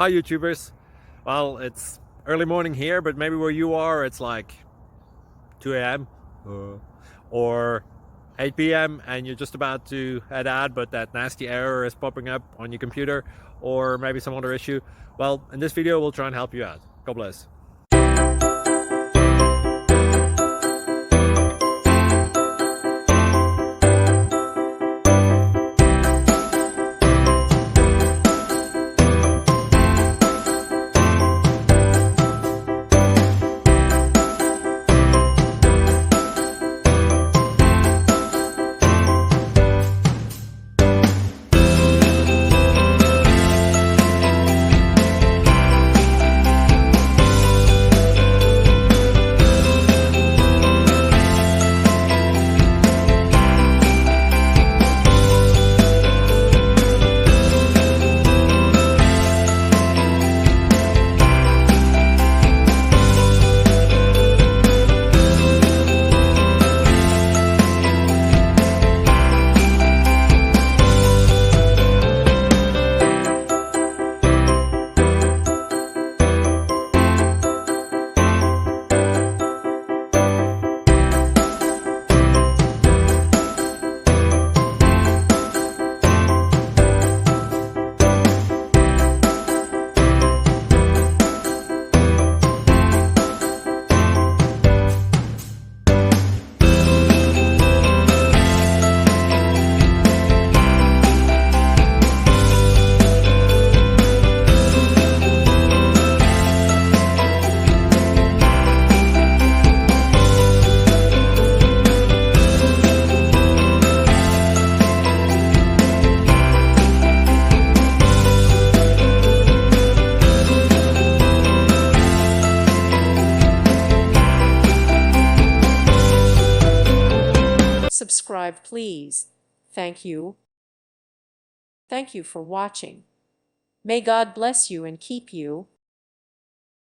Hi YouTubers. Well, it's early morning here, but maybe where you are it's like 2 a.m. or 8 p.m. and you're just about to head out, but that nasty error is popping up on your computer, or maybe some other issue. Well, in this video we'll try and help you out. God bless. Subscribe, please. Thank you. Thank you for watching. May God bless you and keep you.